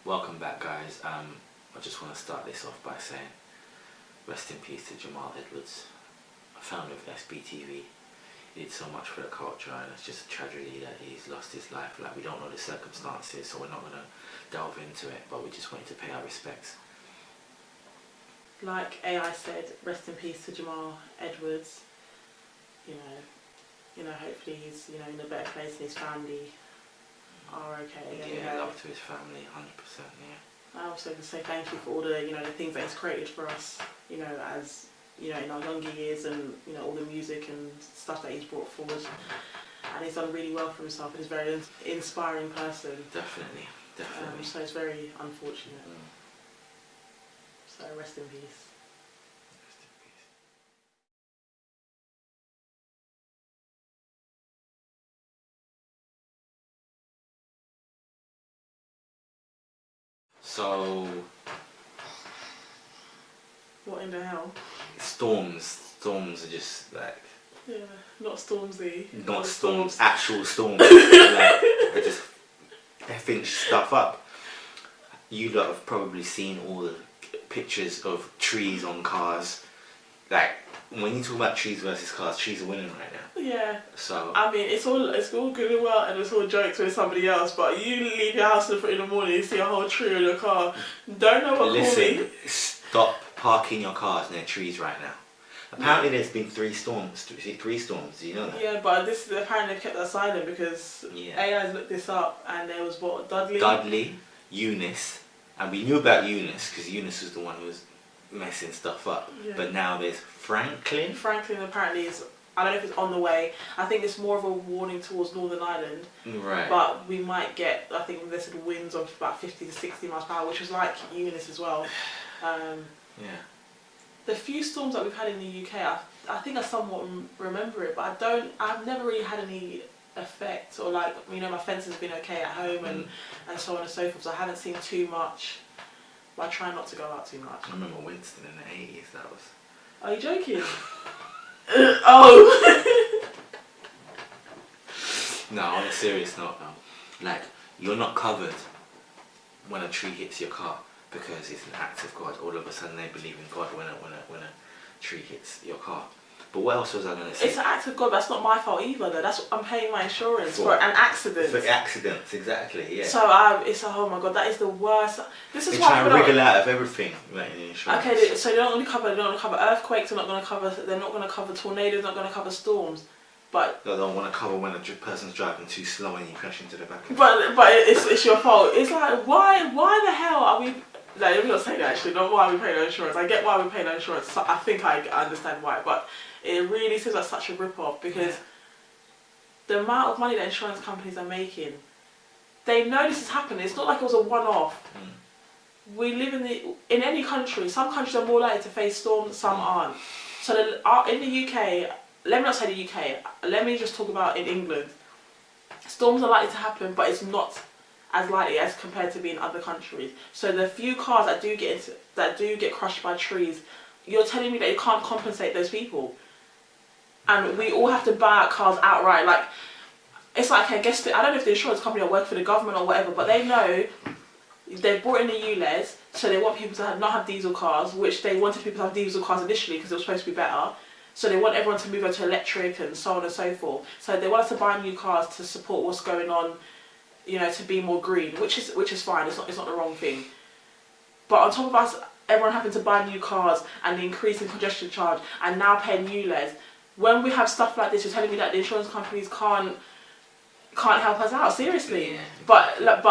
Welcome back, guys. I just want to start this off by saying rest in peace to Jamal Edwards, founder of SBTV. He did so much for the culture, and it's just a tragedy that he's lost his life. Like, we don't know the circumstances, so we're not going to delve into it, but we just wanted to pay our respects. Like AI said, rest in peace to Jamal Edwards. Hopefully he's in a better place and hhis family are okay. Yeah, love to his family, 100%. Yeah. I also want to say thank you for all the the things that he's created for us. As in our younger years, and all the music and stuff that he's brought forward. And he's done really well for himself. And he's a very inspiring person. Definitely. So it's very unfortunate. So rest in peace. So, what in the hell? storms are just like... Yeah, not Stormzy. Not storms, actual storms. They just effing stuff up. You lot have probably seen all the pictures of trees on cars. Like, when you talk about trees versus cars, trees are winning right now. Yeah. So I mean, it's all good and well, and it's all jokes with somebody else. But you leave your house in the morning, you see a whole tree in your car. Don't know what. Listen, stop parking your cars near trees right now. Apparently, there's been 3 storms. 3 storms. Do you know that? Yeah, but apparently they've kept that silent because AI's looked this up, and there was Dudley, Eunice, and we knew about Eunice because Eunice was the one who was messing stuff up. Yeah. But now there's Franklin. Franklin apparently is. I don't know if it's on the way. I think it's more of a warning towards Northern Ireland. Right. But we might get, I think they said winds of about 50 to 60 miles per hour, which was like Eunice as well. Yeah. The few storms that we've had in the UK, I think I somewhat remember it, but I've never really had any effect, or like, my fence has been okay at home and so on and so forth, so I haven't seen too much, but I try not to go out too much. I remember Winston in the 80s, that was... Are you joking? Oh! No, on a serious note though, like, you're not covered when a tree hits your car because it's an act of God. All of a sudden they believe in God when a tree hits your car. But what else was I going to say? It's an act of God, but that's not my fault either though. I'm paying my insurance for an accident. For accidents, exactly, yeah. So oh my God, that is the worst. This is they why try and wriggle out of everything, like in insurance. Okay, so they're not going to cover earthquakes. They're not going to cover tornadoes. They're not going to cover storms. But they don't want to cover when a person's driving too slow and you crash into the back of it. But it's your fault. It's like, why the hell are we... No, let me not say that actually, not why we pay no insurance. I get why we pay no insurance. So I think I understand why. But it really seems like such a rip-off because the amount of money that insurance companies are making, they know this is happening. It's not like it was a one-off. We live in any country. Some countries are more likely to face storms, some aren't. So in the UK... Let me not say the UK, let me just talk about in England. Storms are likely to happen, but it's not as likely as compared to being in other countries. So the few cars that do get crushed by trees, you're telling me that you can't compensate those people. And we all have to buy our cars outright. Like, it's like, I guess, I don't know if the insurance company or work for the government or whatever, but they know they've brought in the ULEZ, so they want people to not have diesel cars, which they wanted people to have diesel cars initially because it was supposed to be better. So they want everyone to move over to electric and so on and so forth. So they want us to buy new cars to support what's going on, to be more green, which is fine. It's not the wrong thing. But on top of us, everyone having to buy new cars and the increase in congestion charge and now paying ULEZ, when we have stuff like this, you're telling me that the insurance companies can't help us out, seriously. Yeah.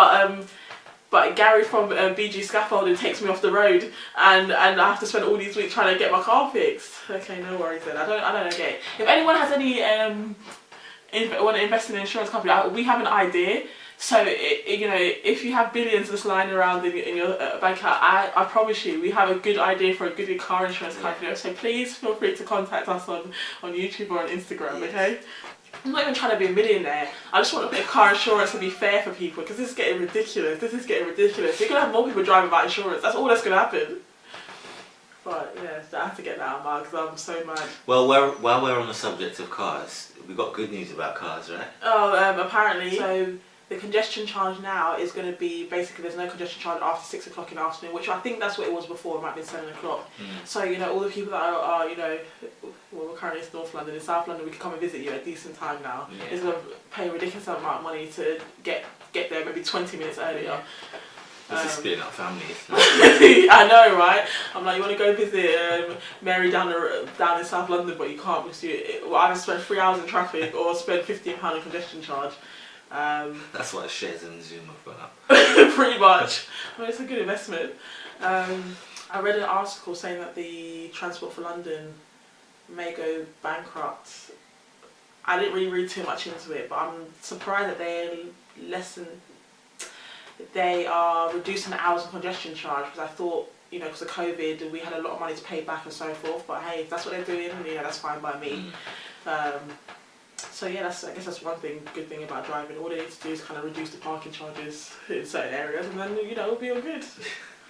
But Gary from BG Scaffolding takes me off the road, and I have to spend all these weeks trying to get my car fixed. Okay, no worries then. I don't get it. If anyone has any want to invest in an insurance company, we have an idea. So if you have billions just lying around in your bank account, I promise you, we have a good idea for a good car insurance company. So please feel free to contact us on YouTube or on Instagram. Yes. Okay. I'm not even trying to be a millionaire. I just want a bit of car insurance to be fair for people because this is getting ridiculous. You're going to have more people driving without insurance. That's all that's going to happen. But yeah, I have to get that out of my mouth because I'm so mad. Well, while we're on the subject of cars, we've got good news about cars, right? Oh, apparently. So the congestion charge now is going to be basically there's no congestion charge after 6 o'clock in the afternoon, which I think that's what it was before. It might have been 7 o'clock. So all the people that are well, we're currently in North London, in South London, we can come and visit you at a decent time now. Is going to pay a ridiculous amount of money to get there maybe 20 minutes earlier. This is splitting up families. I know, right? I'm like, you want to go visit Mary down in South London, but you can't because you either spend 3 hours in traffic or spend £15 in congestion charge. That's why shares in Zouma have gone up. Pretty much. I mean, it's a good investment. I read an article saying that the Transport for London may go bankrupt. I didn't really read too much into it, but I'm surprised that they are reducing the hours of congestion charge, because I thought, because of COVID, we had a lot of money to pay back and so forth. But hey, if that's what they're doing, that's fine by me. So yeah, I guess that's one good thing about driving. All they need to do is kind of reduce the parking charges in certain areas, and then we'll be all good.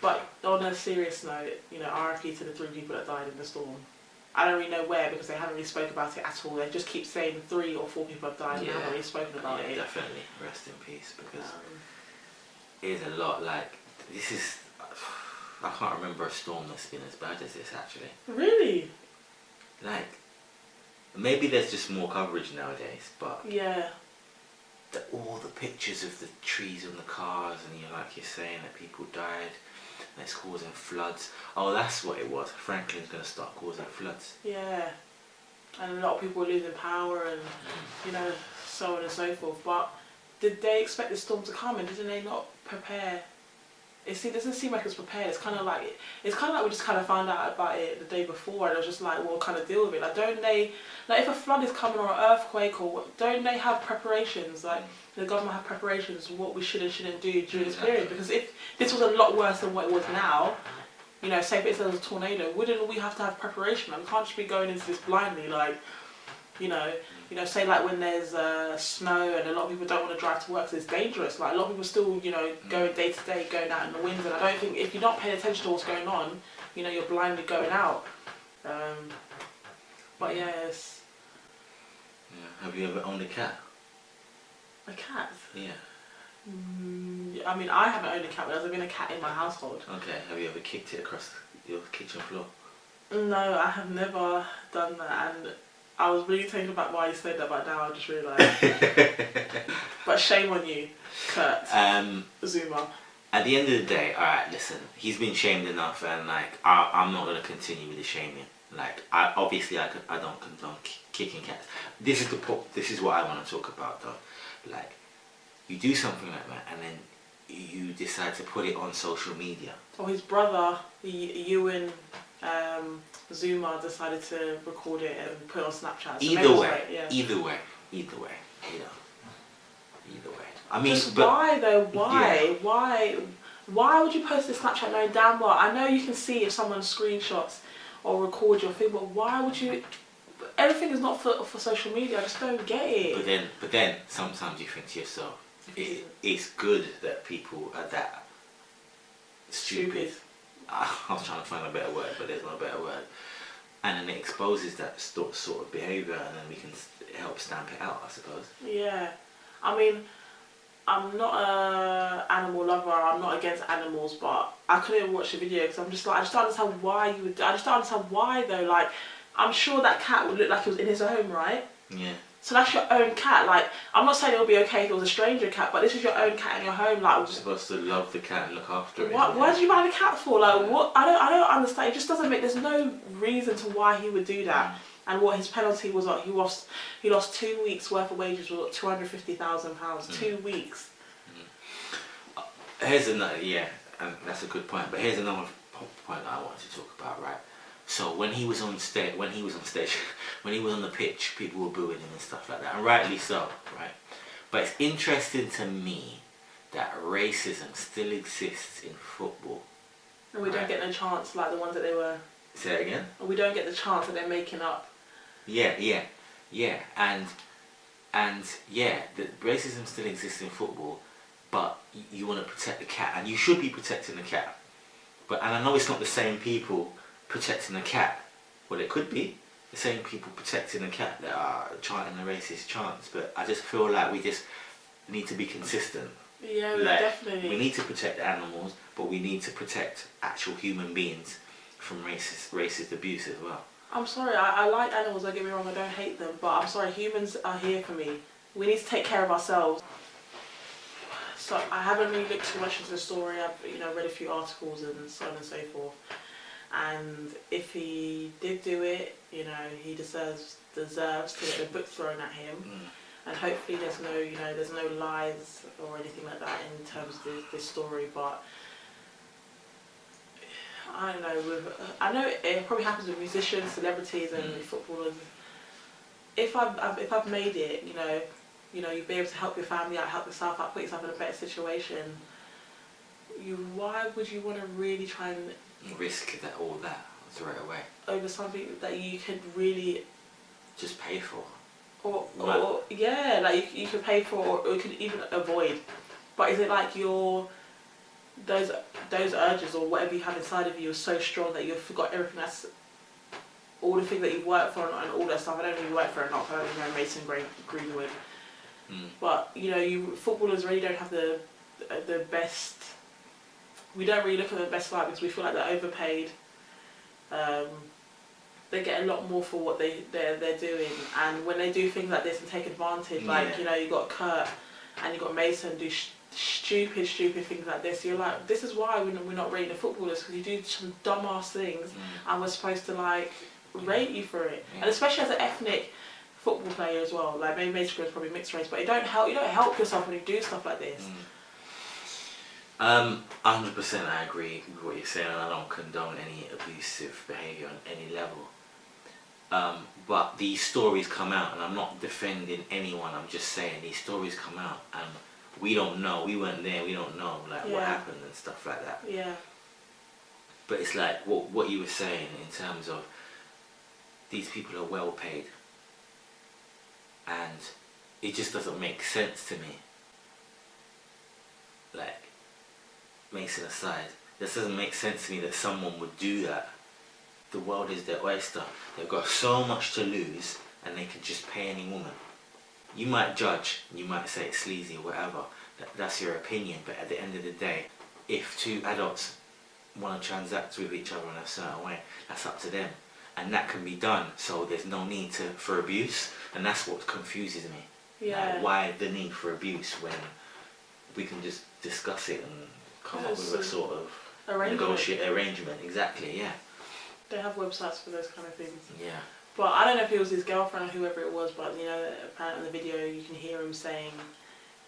But on a serious note, RIP to the 3 people that died in the storm. I don't really know where, because they haven't really spoken about it at all. They just keep saying 3 or 4 people have died, and they haven't really spoken about it. Definitely, rest in peace, because it is a lot. Like, this is, I can't remember a storm that's been as bad as this, actually. Really? Like, maybe there's just more coverage nowadays, but yeah, all the pictures of the trees on the cars, and like you're saying, that people died, and it's causing floods. Oh, that's what it was. Franklin's going to start causing floods. Yeah, and a lot of people were losing power, and so on and so forth. But did they expect the storm to come, and didn't they not prepare? It doesn't seem like it's prepared. It's kind of like we just kind of found out about it the day before, and it was just like, well, kind of deal with it. Like, don't they, like, if a flood is coming or an earthquake, or don't they have preparations? Like, the government have preparations what we should and shouldn't do during this period? Because if this was a lot worse than what it was now, say if it was a tornado, wouldn't we have to have preparation? Like, we can't just be going into this blindly, like, say like when there's snow and a lot of people don't want to drive to work because it's dangerous. Like, a lot of people still, going day to day, going out in the winds, and I don't think if you're not paying attention to what's going on, you're blindly going out. But yes. Yeah. Have you ever owned a cat? A cat? Yeah. I mean, I haven't owned a cat, but there's been a cat in my household. Okay. Have you ever kicked it across your kitchen floor? No, I have never done that, and I was really taken aback why you said that, but now I just realised. But shame on you, Kurt. Zouma. At the end of the day, alright, listen, he's been shamed enough, and like, I'm not going to continue with the shaming. Like, I don't condone kicking cats. This is what I want to talk about, though. Like, you do something like that, and then you decide to put it on social media. Or his brother, Ewan, Zouma, decided to record it and put it on Snapchat. So Either way. I mean, just why though? Why? Yeah. Why would you post a Snapchat knowing damn well? I know you can see if someone screenshots or record your thing, but why would you? Everything is not for social media. I just don't get it. But then sometimes you think to yourself, it's good that people are that stupid. I was trying to find a better word, but there's no better word. And then it exposes that sort of behaviour, and then we can help stamp it out, I suppose. Yeah. I mean, I'm not an animal lover, I'm not against animals, but I couldn't even watch the video because I'm just like, I just don't understand why you would, I just don't understand why though. Like, I'm sure that cat would look like it was in his home, right? Yeah. So that's your own cat. Like, I'm not saying it would be okay if it was a stranger cat, but this is your own cat in your home. Like, you're supposed to love the cat and look after it. Why did you buy the cat for? Like, what? I don't understand. It just doesn't make. There's no reason to why he would do that. And what his penalty was, like, he lost 2 weeks worth of wages, was £250,000. 2 weeks. Here's another, and that's a good point. But here's another point that I wanted to talk about, right? So when he was on stage, when he was on the pitch, people were booing him and stuff like that, and rightly so, right? But it's interesting to me that racism still exists in football. And we don't get no chance like the ones that they were. Say that again? And we don't get the chance that they're making up. Yeah, and the racism still exists in football, but you want to protect the cat, and you should be protecting the cat. And I know it's not the same people protecting the cat. Well, it could be the same people protecting the cat that are chanting the racist chants, but I just feel like we just need to be consistent. Yeah, Like, definitely. we need to protect animals, but we need to protect actual human beings from racist abuse as well. I'm sorry, I like animals, don't get me wrong, I don't hate them, but I'm sorry, humans are here for me. We need to take care of ourselves. So I haven't really looked too much into the story. I've read a few articles and so on and so forth. And if he did do it, he deserves to get the book thrown at him. And hopefully there's no lies or anything like that in terms of this story. But I don't know. I know it probably happens with musicians, celebrities, and footballers. If I've made it, you'd be able to help your family out, help yourself out, put yourself in a better situation. Why would you want to really try and risk all that straight away over something that you could really just pay for? Or yeah, like you could pay for, or you could even avoid. But is it like those urges or whatever you have inside of you are so strong that you've forgot everything all the things that you've worked for and all that stuff? I don't really work for it, not for Mason Greenwood. But footballers really don't have the best. We don't really look at the best light because we feel like they're overpaid. They get a lot more for what they're doing, and when they do things like this and take advantage, like you got Kurt and you got Mason do stupid things like this. You're like, this is why we're not rating the footballers, because you do some dumbass things, and we're supposed to rate you for it. And especially as an ethnic football player as well, like maybe Mason is probably mixed race, but you don't help yourself when you do stuff like this. 100% I agree with what you're saying, and I don't condone any abusive behaviour on any level. But these stories come out, and I'm not defending anyone, I'm just saying these stories come out, and we don't know, we weren't there, we don't know what happened and stuff like that. Yeah. But it's like what you were saying in terms of these people are well paid, and it just doesn't make sense to me. Like, Mason aside, this doesn't make sense to me that someone would do that. The world is their oyster. They've got so much to lose, and they can just pay any woman. You might judge, you might say it's sleazy or whatever, that's your opinion, but at the end of the day, if two adults want to transact with each other in a certain way, that's up to them. And that can be done, so there's no need for abuse, and that's what confuses me. Yeah. Like, why the need for abuse when we can just discuss it and come up with a sort of arrangement? Exactly, yeah. They have websites for those kind of things. Yeah. But I don't know if it was his girlfriend or whoever it was, but apparently in the video you can hear him saying,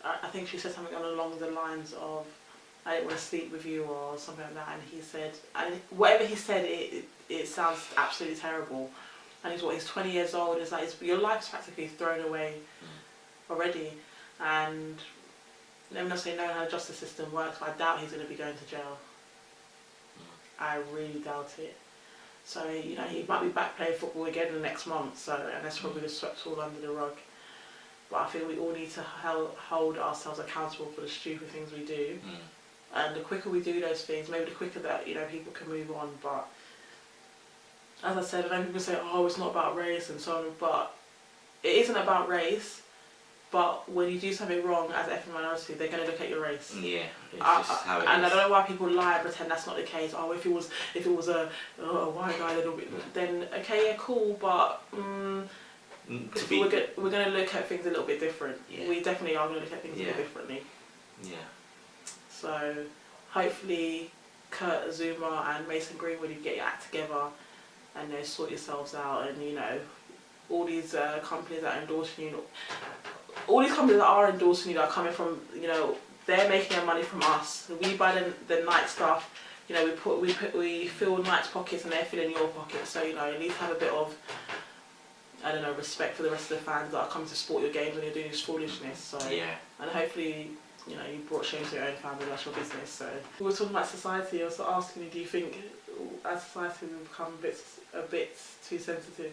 I think she said something along the lines of, I didn't want to sleep with you or something like that, and he said, and whatever he said, it sounds absolutely terrible. And he's 20 years old, it's like your life's practically thrown away already, and I'm not saying knowing how the justice system works, but I doubt he's going to be going to jail. I really doubt it. So, he might be back playing football again in the next month, so, and that's probably just swept all under the rug. But I think we all need to hold ourselves accountable for the stupid things we do. And the quicker we do those things, maybe the quicker that, people can move on. But as I said, I know people say, oh, it's not about race and so on, but it isn't about race. But when you do something wrong as an ethnic minority, they're going to look at your race. Yeah, it's just how it is. And I don't know why people lie and pretend that's not the case. Oh, if it was a white guy, then okay, yeah, cool. But we're going to look at things a little bit different. Yeah. We definitely are going to look at things a little differently. Yeah. So hopefully, Kurt, Zouma, and Mason Greenwood, you get your act together and sort yourselves out, and all these companies that are endorsing you. All these companies that are endorsing you, that are coming from, they're making their money from us. We buy the Nike stuff, we fill Nike's pockets and they're filling your pockets. So, you need to have a bit of, respect for the rest of the fans that are coming to support your games when you're doing this foolishness. So, and hopefully, you brought shame to your own family, that's your business. So, we were talking about society. I was asking you, do you think as society we've become a bit too sensitive?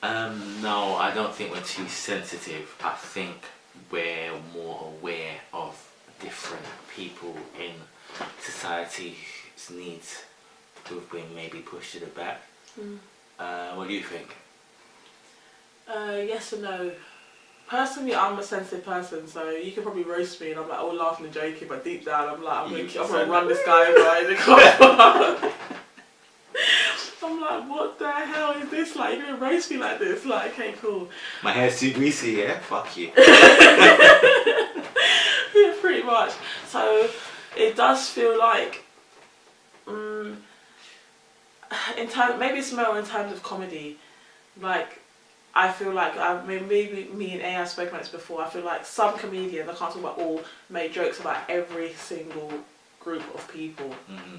No, I don't think we're too sensitive. I think we're more aware of different people in society's needs who've been maybe pushed to the back. What do you think? Yes and no. Personally, I'm a sensitive person, so you can probably roast me and I'm like all laughing and joking, but deep down I'm like, I'm gonna run this guy over in the car. I'm like, what the hell is this? Like, you're gonna roast me like this? Like, okay, cool. My hair's too greasy, yeah? Fuck you. Yeah, pretty much. So it does feel like, maybe it's more in terms of comedy. Like, I feel like, maybe me and A have spoken about this before, I feel like some comedians, I can't talk about all, made jokes about every single group of people. Mm-hmm.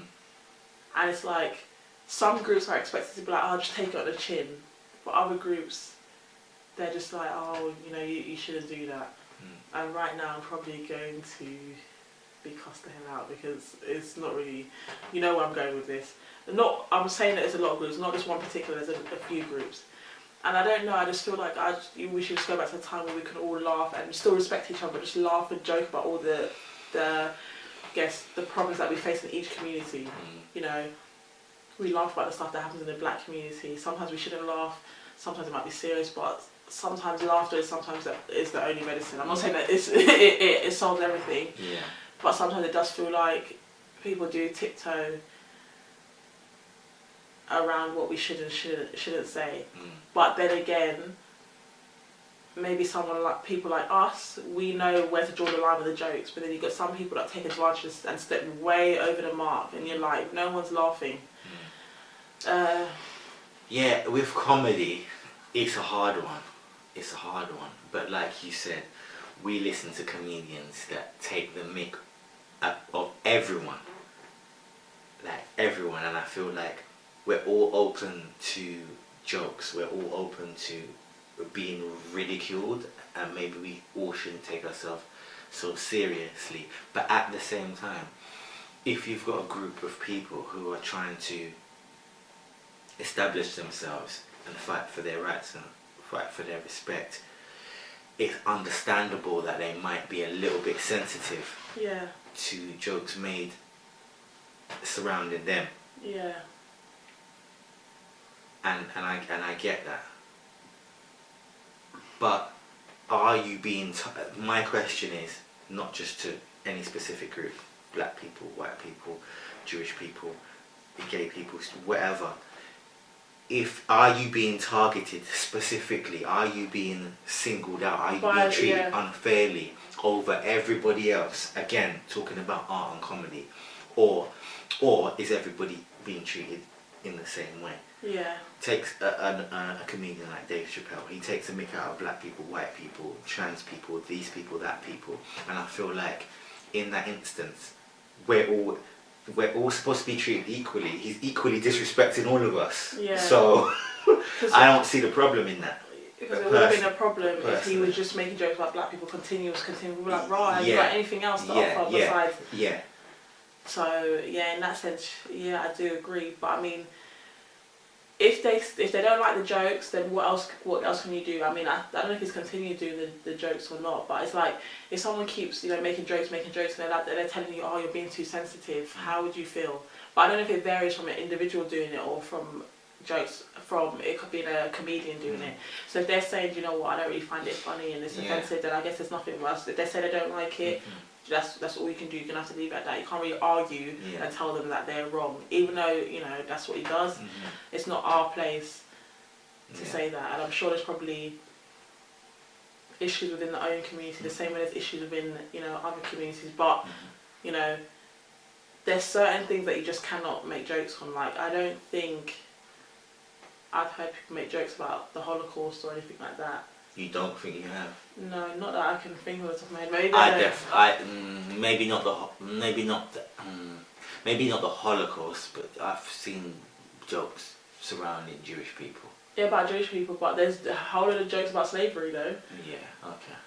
And it's like, some groups are expected to be like, oh, just take it on the chin. But other groups, they're just like, oh, you know, you shouldn't do that. Mm. And right now I'm probably going to be cussed the hell out because it's not really, you know where I'm going with this. I'm saying that there's a lot of groups, not just one particular, there's a few groups. And I don't know, I just feel like we should just go back to the time where we can all laugh and still respect each other, but just laugh and joke about all the problems that we face in each community. You know, we laugh about the stuff that happens in the black community. Sometimes we shouldn't laugh, sometimes it might be serious, but sometimes laughter is the only medicine. I'm not saying that it solves everything, yeah. But sometimes it does feel like people do tiptoe around what we should and shouldn't say. But then again, maybe people like us, we know where to draw the line with the jokes, but then you've got some people that take advantage and step way over the mark, and you're like, no one's laughing. Yeah, with comedy, it's a hard one. It's a hard one. But like you said, we listen to comedians that take the mick of everyone. Like everyone, and I feel like we're all open to jokes. We're all open to being ridiculed, and maybe we all shouldn't take ourselves so seriously. But at the same time, if you've got a group of people who are trying to establish themselves and fight for their rights and fight for their respect, it's understandable that they might be a little bit sensitive to jokes made surrounding them. Yeah. And I get that. But are you being my question is not just to any specific group, black people, white people, Jewish people, gay people, whatever. Are you being targeted specifically? Are you being singled out? Are you being treated unfairly over everybody else? Again, talking about art and comedy. Or is everybody being treated in the same way? Yeah. Takes a comedian like Dave Chapelle. He takes a mick out of black people, white people, trans people, these people, that people. And I feel like in that instance, we're all supposed to be treated equally. He's equally disrespecting all of us. Yeah. So I don't see the problem in that. Because it would have been a problem if he was just making jokes about black people continuous. We'd be like, right, have you got anything else to offer besides? Yeah. So yeah, in that sense, yeah, I do agree. But I mean, if they don't like the jokes, then what else can you do? I mean, I don't know if he's continuing doing the jokes or not, but it's like, if someone keeps, making jokes, and they're telling you, oh, you're being too sensitive, how would you feel? But I don't know if it varies from an individual doing it or from jokes it could be a comedian doing it. So if they're saying, you know what, I don't really find it funny and it's offensive, then I guess there's nothing else. If they say they don't like it, that's all you can do. You're gonna have to leave it at that. You can't really argue and tell them that they're wrong, even though that's what he does. It's not our place to say that. And I'm sure there's probably issues within the own community, the same way there's issues within other communities. But there's certain things that you just cannot make jokes on. Like, I don't think I've heard people make jokes about the Holocaust or anything like that. You don't think you have? No, not that I can think of the top of my head. Maybe not the Holocaust, but I've seen jokes surrounding Jewish people. Yeah, about Jewish people, but there's a whole lot of jokes about slavery, though. Yeah. Okay.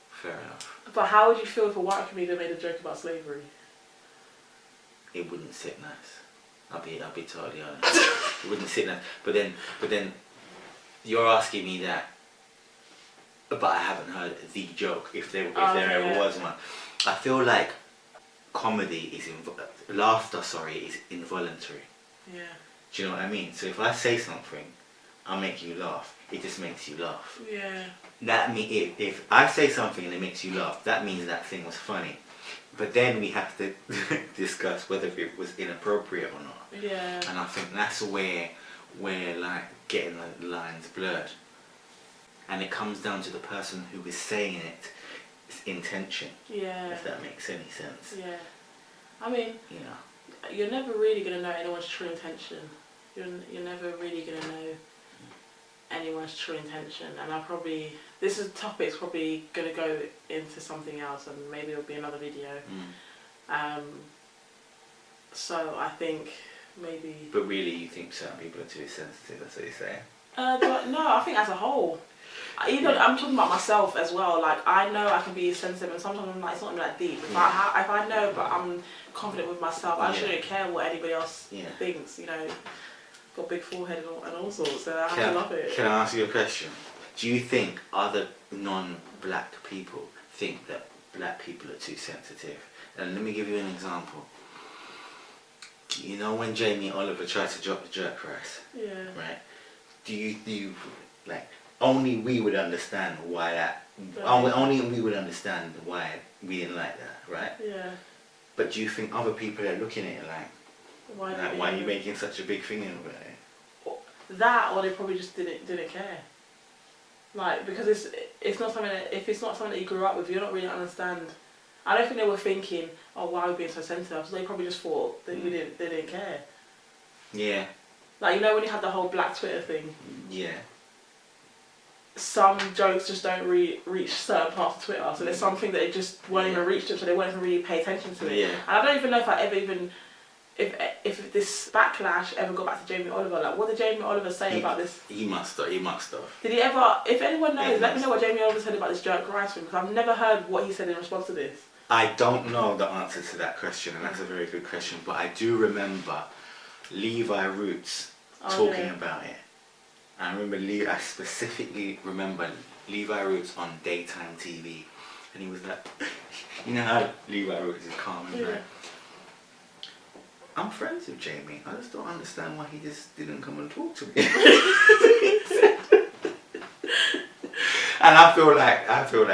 Fair enough. But how would you feel if a white comedian made a joke about slavery? It wouldn't sit nice. I'll be totally honest. It wouldn't sit nice. But then, you're asking me that. But I haven't heard the joke, if there ever was one. I feel like comedy laughter is involuntary. Yeah. Do you know what I mean? So if I say something I'll make you laugh. It just makes you laugh. Yeah. That if I say something and it makes you laugh, that means that thing was funny. But then we have to discuss whether it was inappropriate or not. Yeah. And I think that's where we're like getting the lines blurred. And it comes down to the person who is saying it's intention. Yeah. If that makes any sense. Yeah. I mean, You know. you're never really going to know anyone's true intention. You're never really going to know anyone's true intention. And this topic's probably going to go into something else, and maybe it'll be another video. So I think maybe... But really you think certain people are too sensitive, that's what you're saying? No, I think as a whole. I'm talking about myself as well. Like, I know I can be sensitive, and sometimes I'm like, it's not even that deep. If I know, but I'm confident with myself, I shouldn't care what anybody else thinks. You know, got a big forehead and all sorts, so I have to love it. Can I ask you a question? Do you think other non-black people think that black people are too sensitive? And let me give you an example. You know when Jamie Oliver tried to drop the jerk rice? Yeah. Right? Do you like, only we would understand why that, Right. only we would understand why we didn't like that, right? Yeah. But do you think other people are looking at it like, why are you making such a big thing about it? That, or they probably just didn't care. Like, because it's not something that, if it's not something that you grew up with, you don't really understand. I don't think they were thinking, oh, why are we being so sensitive? So they probably just thought that they didn't care. Yeah. Like, you know when you had the whole Black Twitter thing? Yeah. Some jokes just don't reach certain parts of Twitter, so there's something that it just won't even reach them, so they won't even really pay attention to it. Yeah. And I don't even know if I ever even, if this backlash ever got back to Jamie Oliver. Like, what did Jamie Oliver say about this? He must have. Did he ever? If anyone knows, let me know what Jamie Oliver said about this jerk rice thing, because I've never heard what he said in response to this. I don't know the answer to that question, and that's a very good question. But I do remember Levi Roots talking about it. I specifically remember Levi Roots on daytime TV, and he was like, you know how Levi Roots is calm and like, I'm friends with Jamie. I just don't understand why he just didn't come and talk to me. And I feel like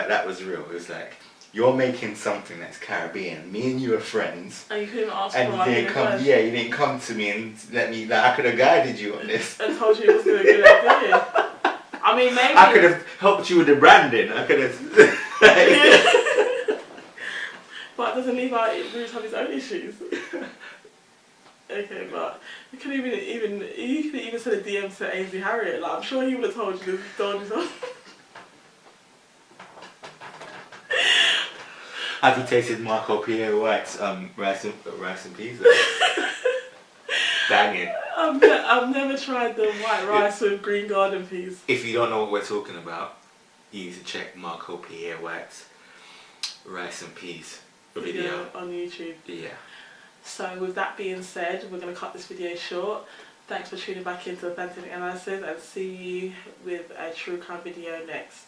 that was real. It was like, you're making something that's Caribbean. Me and you are friends. And you couldn't ask and for you didn't come. Yeah, you didn't come to me and let me. Like, I could have guided you on this. And told you it was a good idea. I mean, maybe I could have helped you with the branding. I could have. But doesn't Levi Roots have his own issues? Okay, but you could even send a DM to Ainsley Harriott. Like, I'm sure he would have told you to do his. Have you tasted Marco Pierre White's rice and peas? Banging. I've never tried the white rice with green garden peas. If you don't know what we're talking about, you need to check Marco Pierre White's rice and peas video on YouTube. Yeah. So with that being said, we're going to cut this video short. Thanks for tuning back into Authentic Analysis, and see you with a true crime video next.